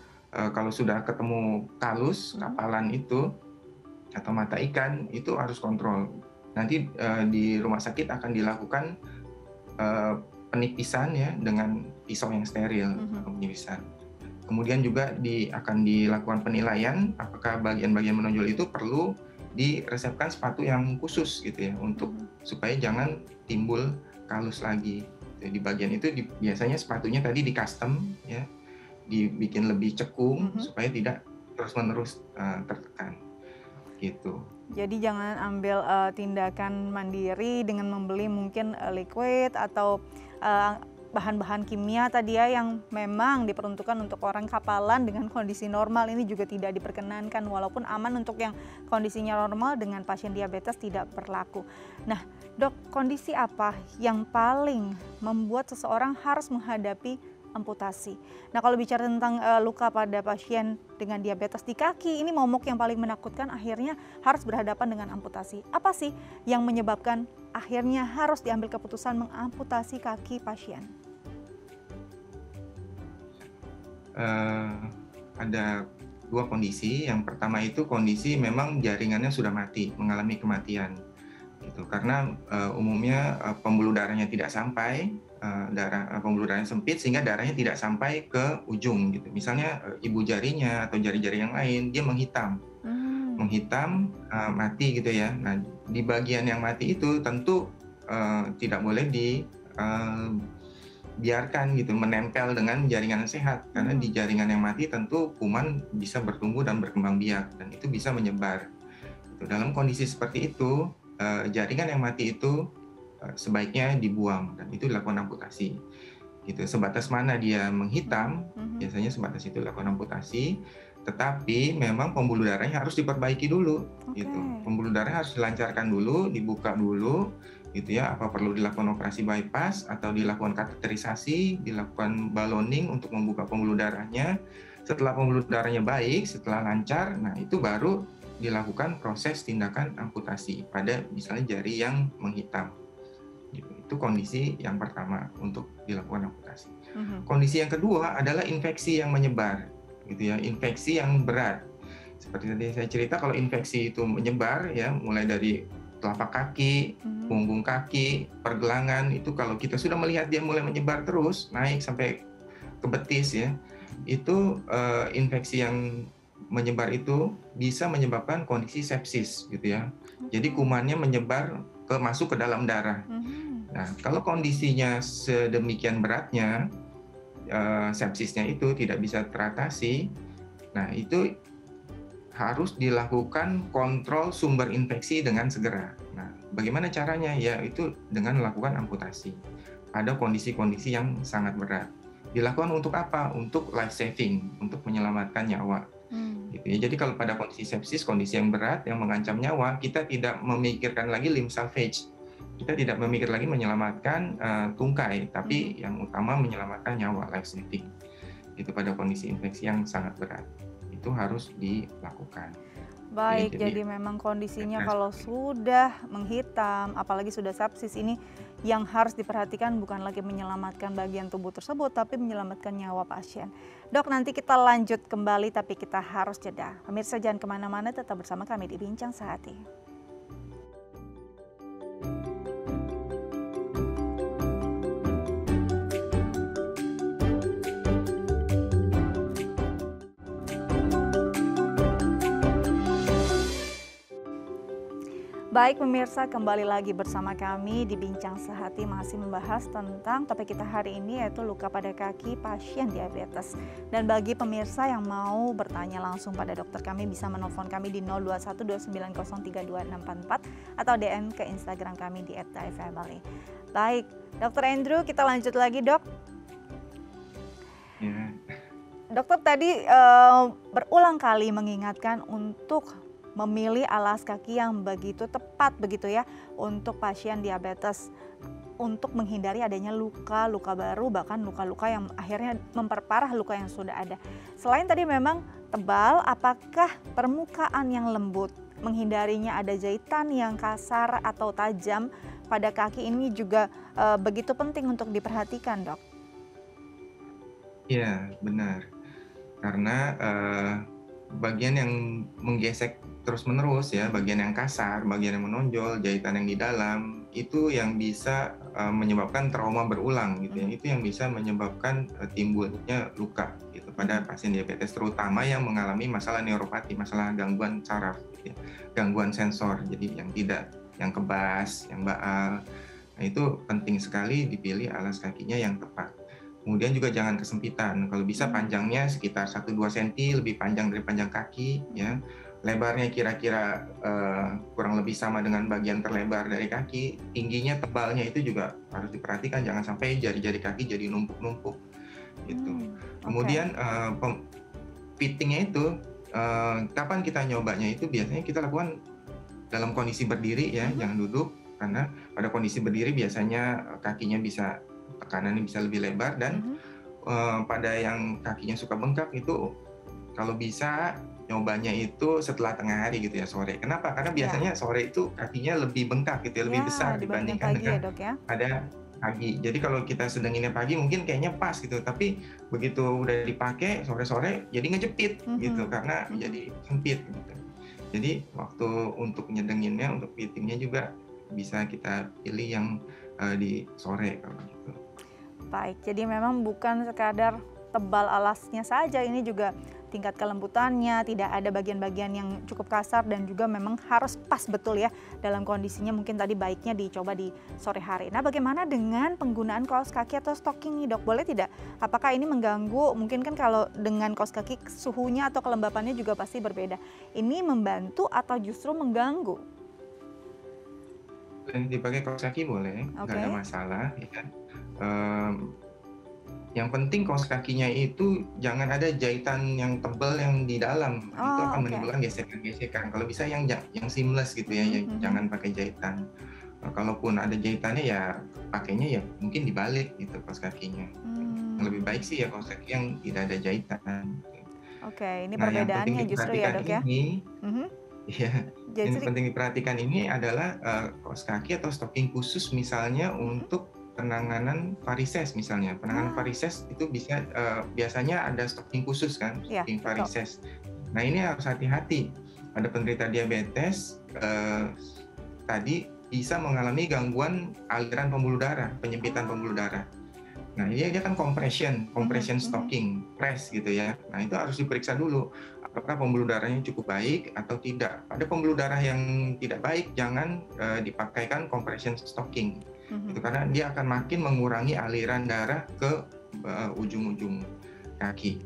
kalau sudah ketemu kalus kapalan itu atau mata ikan itu harus kontrol. Nanti di rumah sakit akan dilakukan penipisan ya dengan pisau yang steril, penipisan. Kemudian juga akan dilakukan penilaian apakah bagian-bagian menonjol itu perlu diresepkan sepatu yang khusus gitu ya untuk supaya jangan timbul kalus lagi. Di bagian itu biasanya sepatunya tadi di custom ya, dibikin lebih cekung supaya tidak terus-menerus tertekan. Gitu. Jadi jangan ambil tindakan mandiri dengan membeli mungkin liquid atau bahan-bahan kimia tadi ya yang memang diperuntukkan untuk orang kapalan dengan kondisi normal, ini juga tidak diperkenankan walaupun aman untuk yang kondisinya normal, dengan pasien diabetes tidak berlaku. Nah, Dok, kondisi apa yang paling membuat seseorang harus menghadapi amputasi? Nah, kalau bicara tentang luka pada pasien dengan diabetes di kaki, ini momok yang paling menakutkan, akhirnya harus berhadapan dengan amputasi. Apa sih yang menyebabkan akhirnya harus diambil keputusan mengamputasi kaki pasien? Ada dua kondisi. Yang pertama itu kondisi memang jaringannya sudah mati, mengalami kematian. Gitu. Karena umumnya pembuluh darahnya tidak sampai, pembuluh darahnya sempit sehingga darahnya tidak sampai ke ujung gitu. Misalnya ibu jarinya atau jari-jari yang lain dia menghitam, mati gitu ya. Nah, di bagian yang mati itu tentu tidak boleh biarkan gitu menempel dengan jaringan yang sehat, karena di jaringan yang mati tentu kuman bisa bertumbuh dan berkembang biak dan itu bisa menyebar. Gitu. Dalam kondisi seperti itu jaringan yang mati itu sebaiknya dibuang dan itu dilakukan amputasi. Gitu. Sebatas mana dia menghitam, biasanya sebatas itu dilakukan amputasi. Tetapi memang pembuluh darahnya harus diperbaiki dulu. Gitu. Pembuluh darahnya harus dilancarkan dulu, dibuka dulu, gitu ya. Apa perlu dilakukan operasi bypass atau dilakukan kateterisasi, dilakukan balloning untuk membuka pembuluh darahnya. Setelah pembuluh darahnya baik, setelah lancar, nah itu baru dilakukan proses tindakan amputasi pada misalnya jari yang menghitam. Itu kondisi yang pertama untuk dilakukan amputasi. Kondisi yang kedua adalah infeksi yang menyebar, gitu ya, infeksi yang berat. Seperti tadi saya cerita, kalau infeksi itu menyebar ya, mulai dari telapak kaki, punggung kaki, pergelangan, itu kalau kita sudah melihat dia mulai menyebar terus, naik sampai ke betis ya, itu infeksi yang menyebar itu bisa menyebabkan kondisi sepsis gitu ya. Jadi kumannya menyebar masuk ke dalam darah. Nah, kalau kondisinya sedemikian beratnya, sepsisnya itu tidak bisa teratasi, nah itu harus dilakukan kontrol sumber infeksi dengan segera. Nah, bagaimana caranya? Ya, itu dengan melakukan amputasi. Ada kondisi-kondisi yang sangat berat. Dilakukan untuk apa? Untuk life saving, untuk menyelamatkan nyawa. Gitu ya. Jadi kalau pada kondisi sepsis, kondisi yang berat yang mengancam nyawa, kita tidak memikirkan lagi limb salvage. Kita tidak memikir lagi menyelamatkan tungkai, tapi yang utama menyelamatkan nyawa, life saving. Itu pada kondisi infeksi yang sangat berat. Itu harus dilakukan. Baik, jadi memang kondisinya kalau sudah menghitam, apalagi sudah sepsis, ini yang harus diperhatikan bukan lagi menyelamatkan bagian tubuh tersebut, tapi menyelamatkan nyawa pasien. Dok, nanti kita lanjut kembali, tapi kita harus jeda. Pemirsa jangan kemana-mana, tetap bersama kami di Bincang Sehati. Baik pemirsa, kembali lagi bersama kami di Bincang Sehati, masih membahas tentang topik kita hari ini, yaitu luka pada kaki pasien diabetes. Dan bagi pemirsa yang mau bertanya langsung pada dokter kami, bisa menelpon kami di 0212903244 atau DM ke Instagram kami di @difabali. Baik, Dr. Andrew, kita lanjut lagi, Dok. Ya. Dokter tadi berulang kali mengingatkan untuk memilih alas kaki yang begitu tepat begitu ya untuk pasien diabetes, untuk menghindari adanya luka-luka baru, bahkan luka-luka yang akhirnya memperparah luka yang sudah ada. Selain tadi memang tebal, apakah permukaan yang lembut, menghindarinya ada jahitan yang kasar atau tajam pada kaki ini juga begitu penting untuk diperhatikan, Dok? Iya, benar. Karena bagian yang menggesek terus-menerus ya, bagian yang kasar, bagian yang menonjol, jahitan yang di dalam, itu yang bisa menyebabkan trauma berulang gitu ya. Itu yang bisa menyebabkan timbulnya luka gitu pada pasien diabetes, terutama yang mengalami masalah neuropati, masalah gangguan saraf gitu ya, gangguan sensor, jadi yang kebas, yang baal. Nah, itu penting sekali dipilih alas kakinya yang tepat. Kemudian juga jangan kesempitan, kalau bisa panjangnya sekitar 1-2 cm lebih panjang dari panjang kaki ya. Lebarnya kira-kira kurang lebih sama dengan bagian terlebar dari kaki. Tingginya, tebalnya itu juga harus diperhatikan, jangan sampai jari-jari kaki jadi numpuk-numpuk gitu. Kemudian fittingnya itu kapan kita nyobanya itu biasanya kita lakukan dalam kondisi berdiri ya, jangan duduk, karena pada kondisi berdiri biasanya kakinya bisa, tekanannya bisa lebih lebar, dan pada yang kakinya suka bengkak itu kalau bisa nyobanya itu setelah tengah hari gitu ya, sore. Kenapa? Karena biasanya sore itu kakinya lebih bengkak gitu ya, lebih besar dibandingkan pagi dengan ya, Dok, ya? pada pagi. Jadi kalau kita sedenginnya pagi mungkin kayaknya pas gitu, tapi begitu udah dipakai sore-sore jadi ngejepit gitu, karena jadi sempit gitu. Jadi waktu untuk nyedenginnya, untuk fittingnya juga bisa kita pilih yang di sore kalau gitu. Baik, jadi memang bukan sekadar tebal alasnya saja, ini juga tingkat kelembutannya, tidak ada bagian-bagian yang cukup kasar, dan juga memang harus pas betul ya dalam kondisinya. Mungkin tadi baiknya dicoba di sore hari. Nah, bagaimana dengan penggunaan kaos kaki atau stocking nih, Dok? Boleh tidak? Apakah ini mengganggu? Mungkin kan kalau dengan kaos kaki suhunya atau kelembapannya juga pasti berbeda. Ini membantu atau justru mengganggu? Dipakai kaos kaki boleh, nggak ada masalah ya. Yang penting kaos kakinya itu jangan ada jahitan yang tebal yang di dalam, itu akan menimbulkan gesekan-gesekan. Kalau bisa yang seamless gitu ya, jangan pakai jahitan. Kalaupun ada jahitannya ya pakainya ya mungkin dibalik gitu kaos kakinya. Yang lebih baik sih ya kaos kaki yang tidak ada jahitan. Ini perbedaannya justru ya, Dok ya? Iya, yang penting diperhatikan ini adalah kaos kaki atau stocking khusus misalnya untuk penanganan varises misalnya. Penanganan varises itu bisa biasanya ada stocking khusus kan, stocking varises. Nah, ini harus hati-hati. Pada penderita diabetes tadi bisa mengalami gangguan aliran pembuluh darah, penyempitan pembuluh darah. Nah, dia kan compression Mhm. stocking, press gitu ya. Nah, itu harus diperiksa dulu apakah pembuluh darahnya cukup baik atau tidak. Pada pembuluh darah yang tidak baik jangan dipakaikan compression stocking. Itu Mhm. karena dia akan makin mengurangi aliran darah ke ujung-ujung kaki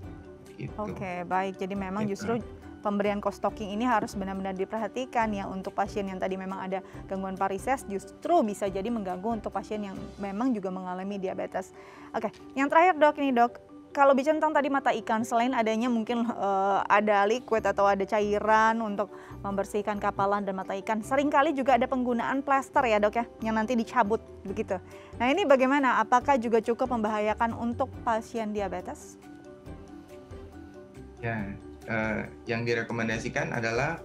gitu. Oke, baik. Jadi memang Gitu. justru pemberian co-stocking ini harus benar-benar diperhatikan ya untuk pasien yang tadi memang ada gangguan varises, justru bisa jadi mengganggu untuk pasien yang memang juga mengalami diabetes. Oke, yang terakhir dok ini dok, kalau bicara tentang tadi mata ikan, selain adanya mungkin ada liquid atau ada cairan untuk membersihkan kapalan dan mata ikan, seringkali juga ada penggunaan plester ya dok ya, yang nanti dicabut begitu. Nah ini bagaimana? Apakah juga cukup membahayakan untuk pasien diabetes? Ya, yang direkomendasikan adalah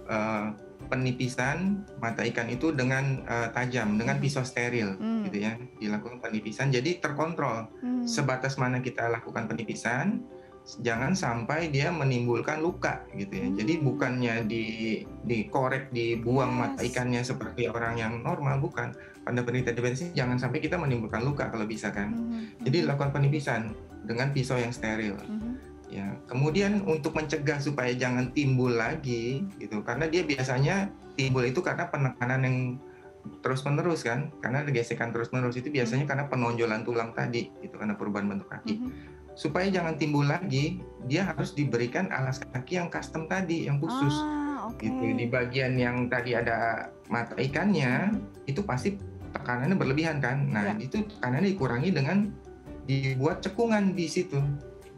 penipisan mata ikan itu dengan tajam, dengan pisau steril, gitu ya. Dilakukan penipisan, jadi terkontrol sebatas mana kita lakukan penipisan, jangan sampai dia menimbulkan luka, gitu ya. Jadi bukannya dikorek, dibuang mata ikannya seperti orang yang normal, bukan. Pada penderita diabetes jangan sampai kita menimbulkan luka kalau bisa kan. Jadi lakukan penipisan dengan pisau yang steril. Ya, kemudian untuk mencegah supaya jangan timbul lagi gitu, karena dia biasanya timbul itu karena penekanan yang terus-menerus kan, karena gesekan terus-menerus itu biasanya karena penonjolan tulang tadi gitu, karena perubahan bentuk kaki. Supaya jangan timbul lagi, dia harus diberikan alas kaki yang custom tadi, yang khusus gitu. Di bagian yang tadi ada mata ikannya itu pasti tekanannya berlebihan kan. Nah, itu tekanannya dikurangi dengan dibuat cekungan di situ.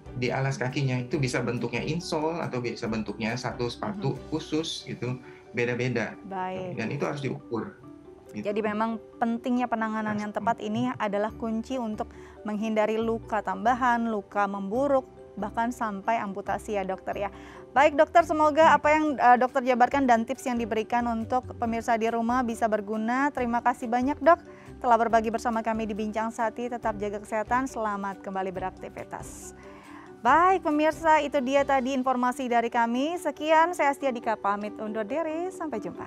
Di alas kakinya itu bisa bentuknya insole atau bisa bentuknya satu sepatu khusus gitu, beda-beda. Baik. Dan itu harus diukur. Gitu. Jadi memang pentingnya penanganan yang tepat ini adalah kunci untuk menghindari luka tambahan, luka memburuk, bahkan sampai amputasi ya dokter ya. Baik dokter, semoga apa yang dokter jabarkan dan tips yang diberikan untuk pemirsa di rumah bisa berguna. Terima kasih banyak dok telah berbagi bersama kami di Bincang Sati. Tetap jaga kesehatan, selamat kembali beraktivitas. Baik pemirsa, itu dia tadi informasi dari kami. Sekian, saya Astia Dika pamit undur diri, sampai jumpa.